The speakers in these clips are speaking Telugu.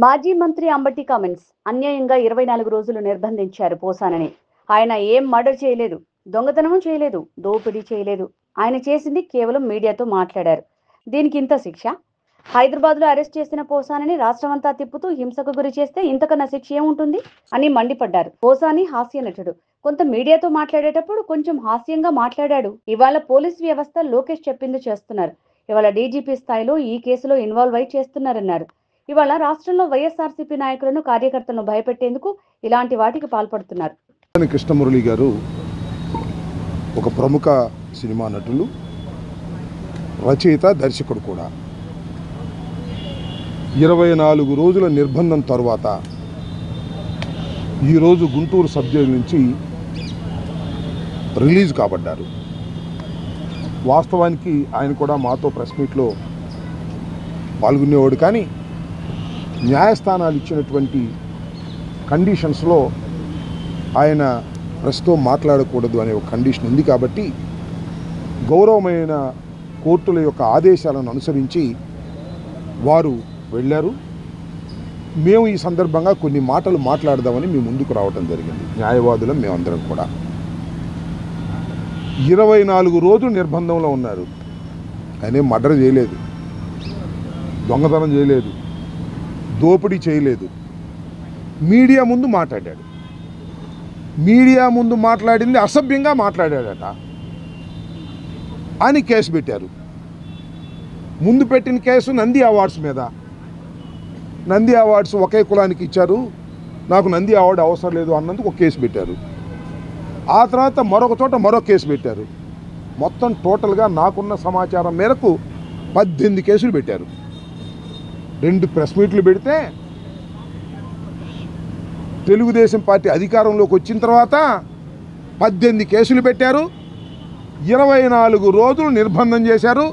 మాజీ మంత్రి అంబటి కామెంట్స్ అన్యాయంగా 24 రోజులు నిర్బంధించారు పోసానని. ఆయన ఏం మర్డర్ చేయలేదు, దొంగతనం చేయలేదు, దోపిడీ చేయలేదు. ఆయన చేసింది కేవలం మీడియాతో మాట్లాడారు. దీనికి ఇంత శిక్ష? హైదరాబాద్లో అరెస్ట్ చేసిన పోసానని రాష్ట్రమంతా తిప్పుతూ హింసకు గురి చేస్తే ఇంతకన్నా శిక్ష ఏముంటుంది అని మండిపడ్డారు. పోసాని హాస్య నటుడు. కొంత మీడియాతో మాట్లాడేటప్పుడు కొంచెం హాస్యంగా మాట్లాడాడు. ఇవాళ పోలీస్ వ్యవస్థ లోకేష్ చెప్పింది చేస్తున్నారు. ఇవాళ డీజీపీ స్థాయిలో ఈ కేసులో ఇన్వాల్వ్ అయి చేస్తున్నారన్నారు. ఇవాళ రాష్ట్రంలో వైఎస్ఆర్సీపీ నాయకులను కార్యకర్తలను భయపెట్టేందుకు ఇలాంటి వాటికి పాల్పడుతున్నారు. కృష్ణమురళి గారు ఒక ప్రముఖ సినిమా నటులు, రచయిత, దర్శకుడు కూడా. 24 రోజుల నిర్బంధం తర్వాత ఈరోజు గుంటూరు సబ్ జైలు నుంచి రిలీజ్ కాబడ్డారు. వాస్తవానికి ఆయన కూడా మాతో ప్రెస్ మీట్లో పాల్గొనేవాడు. కానీ న్యాయస్థానాలు ఇచ్చినటువంటి కండిషన్స్లో ఆయన ప్రెస్తో మాట్లాడకూడదు అనే ఒక కండిషన్ ఉంది. కాబట్టి గౌరవమైన కోర్టుల యొక్క ఆదేశాలను అనుసరించి వారు వెళ్ళారు. మేము ఈ సందర్భంగా కొన్ని మాటలు మాట్లాడదామని మేము ముందుకు రావటం జరిగింది. న్యాయవాదులం మేమందరం కూడా 24 రోజులు నిర్బంధంలో ఉన్నారు. ఆయన మర్డర్ చేయలేదు, దొంగతనం చేయలేదు, దోపిడీ చేయలేదు. మీడియా ముందు మాట్లాడాడు. మీడియా ముందు మాట్లాడింది అసభ్యంగా మాట్లాడాడట అని కేసు పెట్టారు. ముందు పెట్టిన కేసు నంది అవార్డ్స్ మీద. నంది అవార్డ్స్ ఒకే కులానికి ఇచ్చారు, నాకు నంది అవార్డు అవసరం లేదు అన్నందుకు ఒక కేసు పెట్టారు. ఆ తర్వాత మరొక చోట మరొక కేసు పెట్టారు. మొత్తం టోటల్గా నాకున్న సమాచారం మేరకు 18 కేసులు పెట్టారు. 2 ప్రెస్ మీట్లు పెడితే తెలుగుదేశం పార్టీ అధికారంలోకి వచ్చిన తర్వాత 18 కేసులు పెట్టారు. 24 రోజులు నిర్బంధం చేశారు.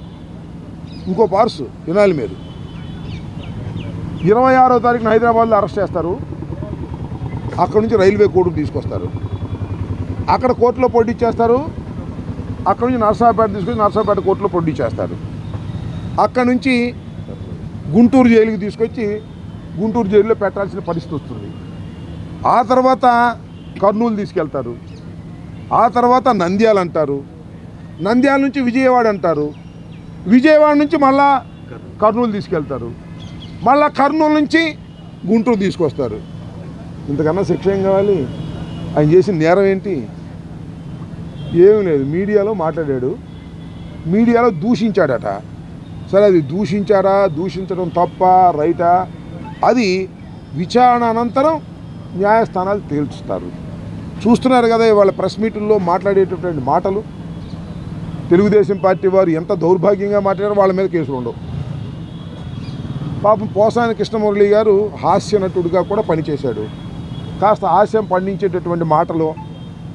ఇంకో పార్సు వినాలి మీరు. 26వ తారీఖున హైదరాబాద్లో అరెస్ట్ చేస్తారు. అక్కడ నుంచి రైల్వే కోర్టుకు తీసుకొస్తారు. అక్కడ కోర్టులో పోటీ చేస్తారు. అక్కడ నుంచి నర్సాపేట తీసుకొని నర్సాపేట కోర్టులో పోటీ చేస్తారు. అక్కడ నుంచి గుంటూరు జైలుకి తీసుకొచ్చి గుంటూరు జైలులో పెట్టాల్సిన పరిస్థితి వస్తుంది. ఆ తర్వాత కర్నూలు తీసుకెళ్తారు. ఆ తర్వాత నంద్యాల అంటారు. నంద్యాల నుంచి విజయవాడ అంటారు. విజయవాడ నుంచి మళ్ళా కర్నూలు తీసుకెళ్తారు. మళ్ళా కర్నూలు నుంచి గుంటూరు తీసుకొస్తారు. ఇంతకన్నా శిక్ష ఏం కావాలి? ఆయన చేసిన నేరం ఏంటి? ఏమీ లేదు. మీడియాలో మాట్లాడాడు, మీడియాలో దూషించాడట. సరే, అది దూషించారా, దూషించడం తప్ప రైటా, అది విచారణ అనంతరం న్యాయస్థానాలు తేల్చుస్తారు. చూస్తున్నారు కదా ఇవాళ ప్రెస్ మీటుల్లో మాట్లాడేటటువంటి మాటలు. తెలుగుదేశం పార్టీ వారు ఎంత దౌర్భాగ్యంగా మాట్లాడారో వాళ్ళ మీద కేసులు ఉండవు. పాపం పోసాని కృష్ణమురళి గారు హాస్య నటుడిగా కూడా పనిచేశాడు. కాస్త హాస్యం పండించేటటువంటి మాటలు,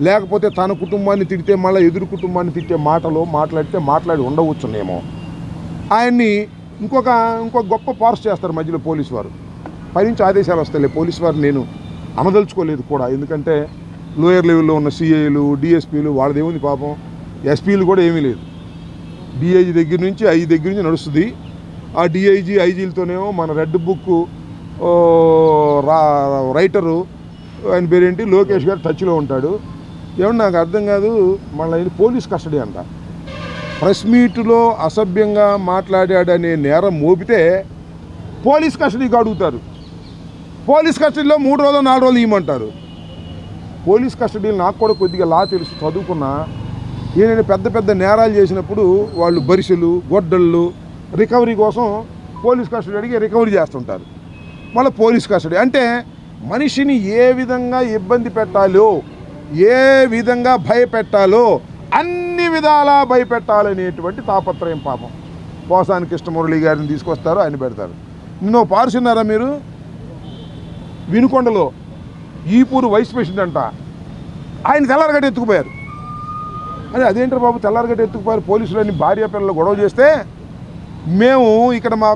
లేకపోతే తన కుటుంబాన్ని తిడితే మళ్ళీ ఎదురు కుటుంబాన్ని తిట్టే మాటలు మాట్లాడి ఉండవచ్చునేమో. ఆయన్ని ఇంకొక గొప్ప పార్స్ చేస్తారు మధ్యలో పోలీసు వారు. పైనుంచి ఆదేశాలు వస్తాయి. పోలీసు వారు నేను అనదలుచుకోలేదు కూడా. ఎందుకంటే లోయర్ లెవెల్లో ఉన్న సిఐలు, డిఎస్పీలు వాళ్ళదేముంది పాపం. ఎస్పీలు కూడా ఏమీ లేదు. డిఐజీ దగ్గర నుంచి ఐజీ దగ్గర నుంచి నడుస్తుంది. ఆ డిఐజీ ఐజీలతోనేమో మన రెడ్ బుక్ రైటరు ఆయన పేరేంటి లోకేష్ గారు టచ్లో ఉంటాడు. ఏమన్నా నాకు అర్థం కాదు. మళ్ళీ పోలీస్ కస్టడీ అంట. ప్రెస్ మీట్లో అసభ్యంగా మాట్లాడాడనే నేరం మోపితే పోలీస్ కస్టడీకి అడుగుతారు. పోలీస్ కస్టడీలో 3 రోజులు 4 రోజులు ఇవ్వమంటారు. పోలీస్ కస్టడీలో నాకు కూడా కొద్దిగా లా తెలుసు, చదువుకున్నా. ఈయన పెద్ద నేరాలు చేసినప్పుడు వాళ్ళు బరిసెలు, గొడ్డళ్ళు రికవరీ కోసం పోలీస్ కస్టడీ అడిగి రికవరీ చేస్తుంటారు. మళ్ళీ పోలీస్ కస్టడీ అంటే మనిషిని ఏ విధంగా ఇబ్బంది పెట్టాలో, ఏ విధంగా భయపెట్టాలో అన్ని విధాలా భయపెట్టాలనేటువంటి తాపత్రయం పాపం. పోసాని కృష్ణమురళి గారిని తీసుకొస్తారు, ఆయన పెడతారు. నిన్నో పారుచున్నారా మీరు? వినుకొండలో ఈపూరు వైస్ ప్రెసిడెంట్ అంట, ఆయన తెల్లారగడ్డ ఎత్తుకుపోయారు. అదేంటారు బాబు తెల్లారగడ్డ ఎత్తుకుపోయారు? పోలీసులని భార్య పిల్లలు గొడవ చేస్తే మేము ఇక్కడ మా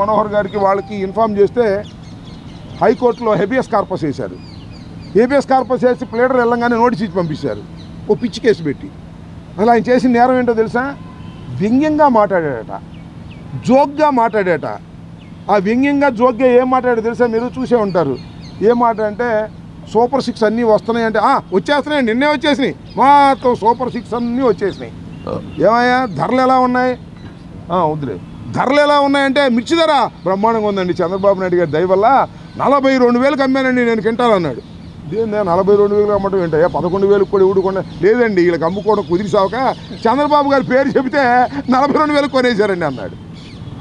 మనోహర్ గారికి వాళ్ళకి ఇన్ఫామ్ చేస్తే హైకోర్టులో హెబియస్ కార్పస్ వేశారు. హెబియస్ కార్పస్ వేసి ప్లేడర్ వెళ్ళంగానే నోటీస్ ఇచ్చి పంపించారు, ఓ పిచ్చి కేసు పెట్టి. అసలు ఆయన చేసిన నేరం ఏంటో తెలుసా? వ్యంగ్యంగా మాట్లాడాడట, జోక్గా మాట్లాడాడట. ఆ వ్యంగ్యంగా జోక్గా ఏం మాట్లాడారు తెలుసా, మీరు చూసే ఉంటారు. ఏం మాట అంటే సూపర్ 6 అన్నీ వస్తున్నాయి అంటే వచ్చేస్తున్నాయి, నిన్నే వచ్చేసినాయి, మొత్తం సూపర్ 6 అన్నీ వచ్చేసినాయి. ఏమయ్యా ధరలు ఎలా ఉన్నాయి? వద్దులే, ధరలు ఎలా ఉన్నాయంటే మిర్చి ధర బ్రహ్మాండంగా ఉందండి, చంద్రబాబు నాయుడు గారి దయ వల్ల 42,000కి అమ్మానండి నేను క్వింటాల్ అన్నాడు. నేను 42,000 అమ్మటం ఏంటయ్యా, 11,000 కూడా ఊడుకుండా లేదండి, వీళ్ళకి అమ్ముకోవడం కుదిరిసాక చంద్రబాబు గారి పేరు చెబితే 42,000 కొనేశారండి అన్నాడు.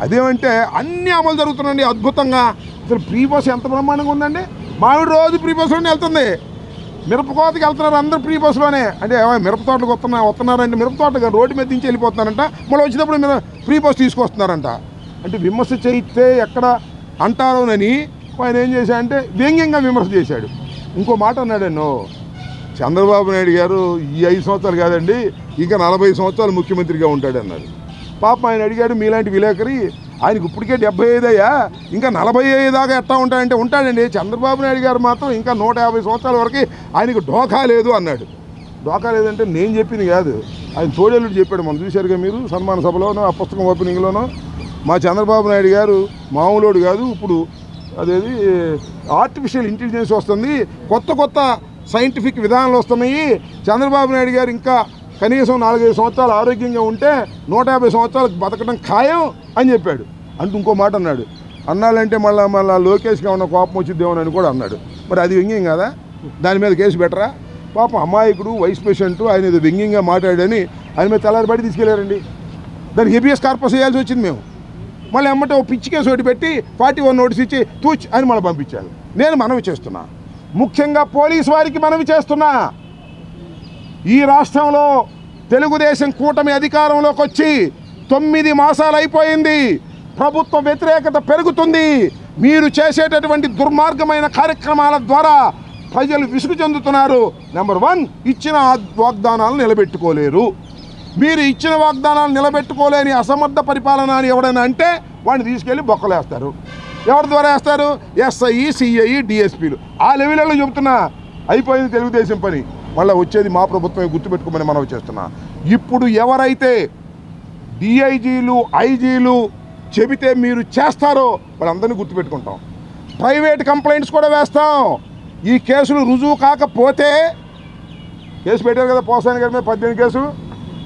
అదేమంటే అన్నీ అమలు జరుగుతున్నాయండి అద్భుతంగా. అసలు ప్రీ బస్ ఎంత బ్రహ్మాండంగా ఉందండి. మామిడి రోజు ప్రీ బస్సులోనే వెళ్తుంది, మిరపకోతకి వెళ్తున్నారు అందరూ ప్రీ బస్సులోనే. అంటే మిరప తోటలకు వస్తున్నారంటే మిరప తోటగా రోడ్డు మీద దించి వెళ్ళిపోతున్నారంట, మళ్ళీ వచ్చినప్పుడు మీరు ప్రీ బస్ తీసుకొస్తున్నారంట. అంటే విమర్శ చేయితే ఎక్కడ అంటారోనని ఆయన ఏం చేశాడంటే వ్యంగ్యంగా విమర్శ చేశాడు. ఇంకో మాట అన్నాడన్నో, చంద్రబాబు నాయుడు గారు ఈ 5 సంవత్సరాలు కాదండి ఇంకా 40 సంవత్సరాలు ముఖ్యమంత్రిగా ఉంటాడు అన్నారు. పాపం ఆయన అడిగాడు మీలాంటి విలేకరి, ఆయనకు ఇప్పటికే 75 అయ్యా, ఇంకా 45 దాకా ఎట్లా ఉంటాడంటే ఉంటాడండి. చంద్రబాబు నాయుడు గారు మాత్రం ఇంకా 150 సంవత్సరాల వరకు ఆయనకు డోకా లేదు అన్నాడు. డోకా లేదంటే నేను చెప్పింది కాదు, ఆయన తోడేళ్ళుడు చెప్పాడు. మనం చూశారుగా మీరు సన్మాన సభలోనో ఆ పుస్తకం ఓపెనింగ్లోనో. మా చంద్రబాబు నాయుడు గారు మామూలుడు కాదు, ఇప్పుడు అదేది ఆర్టిఫిషియల్ ఇంటెలిజెన్స్ వస్తుంది, కొత్త సైంటిఫిక్ విధానాలు వస్తున్నాయి, చంద్రబాబు నాయుడు గారు ఇంకా కనీసం 4-5 సంవత్సరాలు ఆరోగ్యంగా ఉంటే 150 సంవత్సరాలకు బతకడం ఖాయం అని చెప్పాడు. అంటూ ఇంకో మాట అన్నాడు, అన్నాలంటే మళ్ళీ లోకేష్గా ఉన్న కోపం వచ్చిద్దేమో అని కూడా అన్నాడు. మరి అది వ్యంగ్యం కదా, దాని మీద కేసు బెటరా? పాపం అమాయకుడు వైస్ ప్రెసిడెంట్ ఆయన ఏదో వ్యంగ్యంగా మాట్లాడని ఆయన మీద తెల్లారిబడి తీసుకెళ్లారండి. దానికి హెబియస్ కార్పస్ వేయాల్సి వచ్చింది మేము. మళ్ళీ అమ్మటే ఓ పిచ్చి కేసు ఒకటి పెట్టి 41 నోటీస్ ఇచ్చి తూచ్ అని మళ్ళీ పంపించారు. నేను మనవి చేస్తున్నా, ముఖ్యంగా పోలీసు వారికి మనవి చేస్తున్నా, ఈ రాష్ట్రంలో తెలుగుదేశం కూటమి అధికారంలోకి వచ్చి 9 మాసాలు అయిపోయింది, ప్రభుత్వ వ్యతిరేకత పెరుగుతుంది. మీరు చేసేటటువంటి దుర్మార్గమైన కార్యక్రమాల ద్వారా ప్రజలు విసుగు చెందుతున్నారు. నెంబర్ 1, ఇచ్చిన వాగ్దానాలు నిలబెట్టుకోలేరు. మీరు ఇచ్చిన వాగ్దానాలు నిలబెట్టుకోలేని అసమర్థ పరిపాలన అని ఎవడైనా అంటే వాడిని తీసుకెళ్ళి బొక్కలేస్తారు. ఎవరి ద్వారా వేస్తారు? ఎస్ఐ, సిఐ, డిఎస్పీలు ఆ లెవెల్లో చెబుతున్నా. అయిపోయింది తెలుగుదేశం పని, మళ్ళీ వచ్చేది మా ప్రభుత్వమే గుర్తుపెట్టుకోమని మనం చేస్తున్నా. ఇప్పుడు ఎవరైతే డిఐజీలు, ఐజీలు చెబితే మీరు చేస్తారో వాళ్ళందరినీ గుర్తుపెట్టుకుంటాం. ప్రైవేట్ కంప్లైంట్స్ కూడా వేస్తాం. ఈ కేసులు రుజువు కాకపోతే, కేసు పెట్టారు కదా పోసాని గారి మీద 18 కేసులు,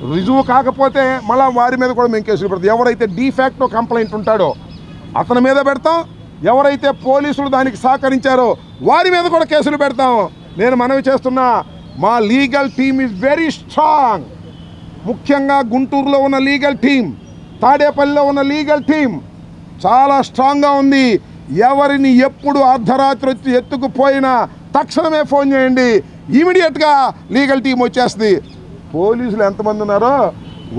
రుజువు కాకపోతే మళ్ళీ వారి మీద కూడా మేము కేసులు పెడతాం. ఎవరైతే డీఫాక్టో కంప్లైంట్ ఉంటాడో అతని మీద పెడతాం, ఎవరైతే పోలీసులు దానికి సహకరించారో వారి మీద కూడా కేసులు పెడతాం. నేను మనవి చేస్తున్నా, మా legal team is very strong. ముఖ్యంగా గుంటూరులో ఉన్న లీగల్ టీం, తాడేపల్లిలో ఉన్న లీగల్ టీం చాలా స్ట్రాంగ్గా ఉంది. ఎవరిని ఎప్పుడు అర్ధరాత్రి వచ్చి ఎత్తుకుపోయినా తక్షణమే ఫోన్ చేయండి, ఇమీడియట్గా లీగల్ టీం వచ్చేస్తుంది. పోలీసులు ఎంతమంది ఉన్నారో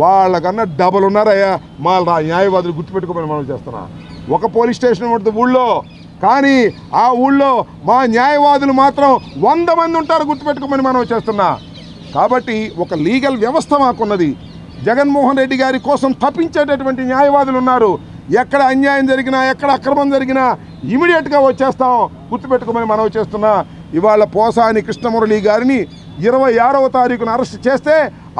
వాళ్ళకన్నా డబల్ ఉన్నారయ్యా మా న్యాయవాదులు, గుర్తుపెట్టుకోమని మనం చేస్తున్నాం. ఒక పోలీస్ స్టేషన్ ఉంటుంది ఊళ్ళో, కానీ ఆ ఊళ్ళో మా న్యాయవాదులు మాత్రం 100 మంది ఉంటారు, గుర్తుపెట్టుకోమని మనం చేస్తున్నా. కాబట్టి ఒక లీగల్ వ్యవస్థ మాకున్నది. జగన్మోహన్ రెడ్డి గారి కోసం తప్పించేటటువంటి న్యాయవాదులు ఉన్నారు. ఎక్కడ అన్యాయం జరిగినా, ఎక్కడ అక్రమం జరిగినా ఇమీడియట్గా వచ్చేస్తాం, గుర్తుపెట్టుకోమని మనం చేస్తున్నా. ఇవాళ పోసాని కృష్ణమురళి గారిని 26వ తారీఖున అరెస్ట్ చేస్తే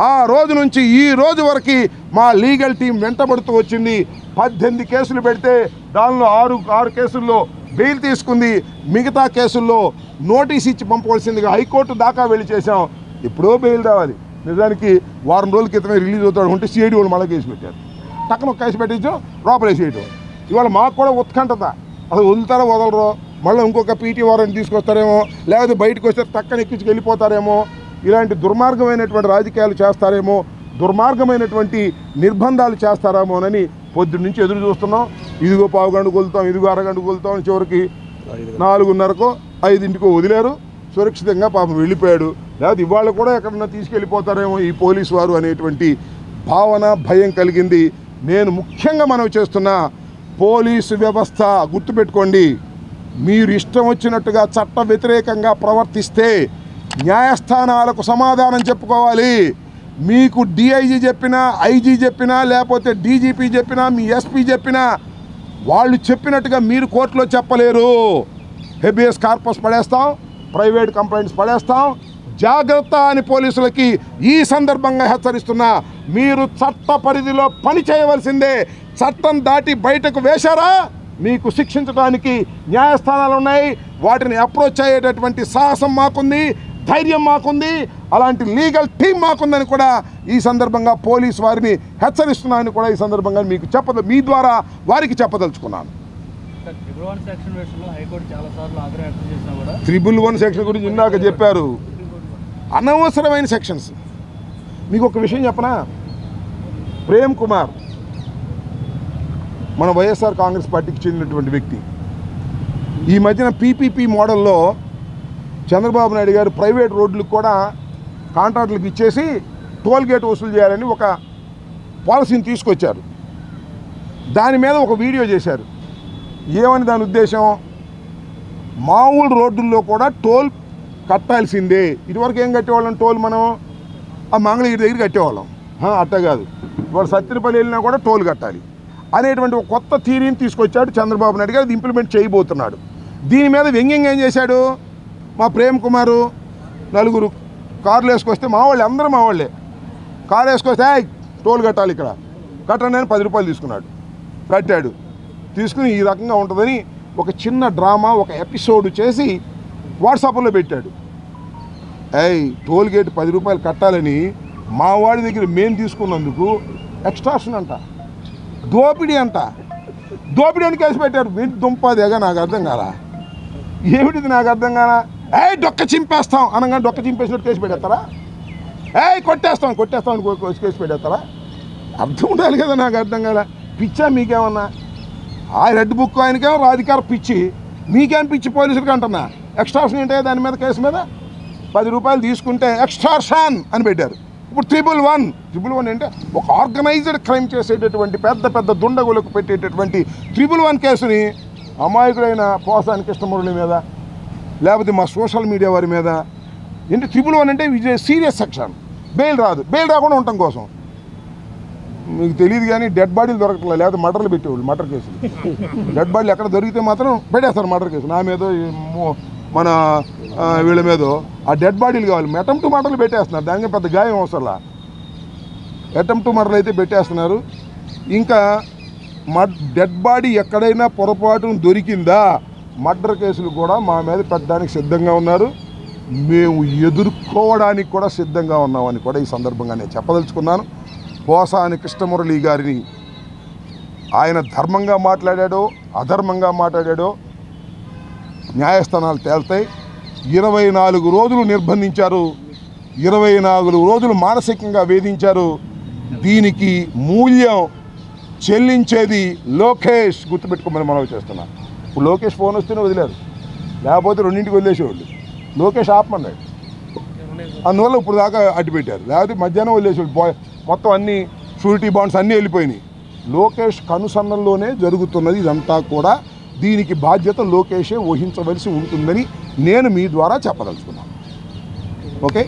ఆ రోజు నుంచి ఈ రోజు వరకు మా లీగల్ టీం వెంటబడుతూ వచ్చింది. 18 కేసులు పెడితే దానిలో 6 కేసుల్లో బెయిల్ తీసుకుంది. మిగతా కేసుల్లో నోటీస్ ఇచ్చి పంపవలసిందిగా హైకోర్టు దాకా వెళ్ళి చేశాం. ఎప్పుడో బెయిల్ రావాలి. నిజానికి వారం రోజుల క్రితమే రిలీజ్ అవుతాడు ఉంటే సిఐడి వాళ్ళు మళ్ళీ కేసు పెట్టారు. టక్కన ఒక కేసు పెట్టించు లోపలేసేయటం. ఇవాళ మాకు కూడా ఉత్కంఠత, అసలు వదులుతారో వదలరో, మళ్ళీ ఇంకొక పీటీ వారెంట్ తీసుకొస్తారేమో, లేకపోతే బయటకు వస్తే టక్కన ఎక్కించుకు వెళ్ళిపోతారేమో, ఇలాంటి దుర్మార్గమైనటువంటి రాజకీయాలు చేస్తారేమో, దుర్మార్గమైనటువంటి నిర్బంధాలు చేస్తారేమోనని పొద్దున్న నుంచి ఎదురు చూస్తున్నాం. ఇదిగో పావు గంటకు వదులుతాం, ఇదిగో అరగంటకు వదులుతాం, చివరికి 4:30కో 5:00కో వదిలేరు. సురక్షితంగా పాపం వెళ్ళిపోయాడు. లేకపోతే ఇవాళ కూడా ఎక్కడన్నా తీసుకెళ్ళిపోతారేమో ఈ పోలీసు వారు అనేటువంటి భావన, భయం కలిగింది. నేను ముఖ్యంగా మనవి చేస్తున్నా, పోలీసు వ్యవస్థ గుర్తుపెట్టుకోండి, మీరు ఇష్టం వచ్చినట్టుగా చట్ట వ్యతిరేకంగా ప్రవర్తిస్తే న్యాయస్థానాలకు సమాధానం చెప్పుకోవాలి. మీకు డిఐజీ చెప్పినా, ఐజీ చెప్పినా, లేకపోతే డీజీపీ చెప్పినా, మీ ఎస్పీ చెప్పినా వాళ్ళు చెప్పినట్టుగా మీరు కోర్టులో చెప్పలేరు. హెబియస్ కార్పస్ పడేస్తాం, ప్రైవేట్ కంప్లైంట్స్ పడేస్తాం. జాగ్రత్త అని పోలీసులకి ఈ సందర్భంగా హెచ్చరిస్తున్నా. మీరు చట్ట పరిధిలో పని చేయవలసిందే. చట్టం దాటి బయటకు వేశారా మీకు శిక్షించడానికి న్యాయస్థానాలు ఉన్నాయి. వాటిని అప్రోచ్ అయ్యేటటువంటి సాహసం మాకుంది, ధైర్యం మాకుంది, అలాంటి లీగల్ టీం మాకుందని కూడా ఈ సందర్భంగా పోలీస్ వారిని హెచ్చరిస్తున్నానని కూడా ఈ సందర్భంగా మీకు మీ ద్వారా వారికి చెప్పదలుచుకున్నాను. 311 సెక్షన్ గురించి ఇందాక చెప్పారు, అనవసరమైన సెక్షన్స్. మీకు ఒక విషయం చెప్పనా, ప్రేమ్ కుమార్ మన వైఎస్ఆర్ కాంగ్రెస్ పార్టీకి చెందినటువంటి వ్యక్తి. ఈ మధ్యన పీపీపీ మోడల్లో చంద్రబాబు నాయుడు గారు ప్రైవేట్ రోడ్లకు కూడా కాంట్రాక్టులకు ఇచ్చేసి టోల్ గేట్ వసూలు చేయాలని ఒక పాలసీని తీసుకొచ్చారు. దాని మీద ఒక వీడియో చేశారు. ఏమని దాని ఉద్దేశం, మామూలు రోడ్డుల్లో కూడా టోల్ కట్టాల్సిందే. ఇదివరకు ఏం కట్టేవాళ్ళం, టోల్ మనం ఆ మంగళగిరి దగ్గర కట్టేవాళ్ళం. అట్ట కాదు, వాడు సత్తినపల్లి వెళ్ళినా కూడా టోల్ కట్టాలి అనేటువంటి ఒక కొత్త థియరీని తీసుకొచ్చాడు చంద్రబాబు నాయుడు గారు. అది ఇంప్లిమెంట్ చేయబోతున్నాడు. దీని మీద వ్యంగ్యంగా ఏం చేశాడు, మా ప్రేమ్ కుమారు నలుగురు కార్లు వేసుకొస్తే మా వాళ్ళే కారు వేసుకొస్తే టోల్ కట్టాలి ఇక్కడ కట్టండి అని 10 రూపాయలు తీసుకున్నాడు. కట్టాడు. తీసుకుని ఈ రకంగా ఉంటుందని ఒక చిన్న డ్రామా, ఒక ఎపిసోడ్ చేసి వాట్సాప్లో పెట్టాడు. టోల్ గేట్ 10 రూపాయలు కట్టాలని మా వాడి దగ్గర మేము తీసుకున్నందుకు ఎక్స్ట్రాషన్ అంట, దోపిడీ అంట. దోపిడీ అని కేసు పెట్టారు. వీటి దుంపదేగా నాకు అర్థం కాలా, ఏమిటిది నాకు అర్థం కాలా. డొక్క చింపేస్తాం అనగా డొక్క చింపేసినట్టు కేసు పెట్టేస్తారా, కొట్టేస్తాం కేసు పెట్టేస్తారా? అర్థం ఉండాలి కదా, నాకు అర్థం కాలా. పిచ్చా మీకేమన్నా? ఆ రెడ్ బుక్ ఆయనకేమో రాధికార పిచ్చి, మీకేం పిచ్చి పోలీసులకి అంటున్నా. ఎక్స్ట్రాషన్ ఏంటో దాని మీద, కేసు మీద 10 రూపాయలు తీసుకుంటే ఎక్స్ట్రాషన్ అని పెట్టారు. ఇప్పుడు 311 అంటే ఒక ఆర్గనైజ్డ్ క్రైమ్ చేసేటటువంటి పెద్ద దుండగులకు పెట్టేటటువంటి 311 కేసుని అమాయకుడైన పోసాని కృష్ణమురళి మీద, లేకపోతే మా సోషల్ మీడియా వారి మీద ఏంటి 311 అంటే సీరియస్ సెక్షన్. బెయిల్ రాకుండా ఉండటం కోసం. మీకు తెలియదు కానీ డెడ్ బాడీలు దొరకట్లేదు, లేకపోతే మర్డర్లు పెట్టేవాళ్ళు, మర్డర్ కేసులు. డెడ్ బాడీలు ఎక్కడ దొరికితే మాత్రం పెట్టేస్తారు మర్డర్ కేసు. నా మీదో మన వీళ్ళ మీదో ఆ డెడ్ బాడీలు కావాలి. అటెంప్ట్ టు మర్డర్లు పెట్టేస్తున్నారు, దానికి పెద్ద గాయం అవసరంలా. అటెంప్ట్ టు మర్డర్లు అయితే పెట్టేస్తున్నారు. ఇంకా డెడ్ బాడీ ఎక్కడైనా పొరపాటును దొరికిందా మర్డర్ కేసులు కూడా మా మీద పెట్టడానికి సిద్ధంగా ఉన్నారు. మేము ఎదుర్కోవడానికి కూడా సిద్ధంగా ఉన్నామని కూడా ఈ సందర్భంగా నేను చెప్పదలుచుకున్నాను. పోసాని కృష్ణమురళి గారిని ఆయన ధర్మంగా మాట్లాడాడో అధర్మంగా మాట్లాడాడో న్యాయస్థానాలు తేల్తాయి. 24 రోజులు నిర్బంధించారు, 24 రోజులు మానసికంగా వేధించారు. దీనికి మూల్యం చెల్లించేది లోకేష్, గుర్తుపెట్టుకోమని మనవి చేస్తున్నా. ఇప్పుడు లోకేష్ ఫోన్ వస్తేనే వదిలేరు, లేకపోతే 2ంటికి వదిలేసేవాళ్ళు. లోకేష్ ఆపమన్నాడు, అందువల్ల ఇప్పుడు దాకా అడ్డుపెట్టారు. లేకపోతే మధ్యాహ్నం వదిలేసేవాళ్ళు. మొత్తం అన్ని షూరిటీ బాండ్స్ అన్నీ వెళ్ళిపోయినాయి. లోకేష్ కనుసన్నల్లోనే జరుగుతున్నది ఇదంతా కూడా. దీనికి బాధ్యత లోకేషే వహించవలసి ఉంటుందని నేను మీ ద్వారా చెప్పదలుచుకున్నాను. ఓకే.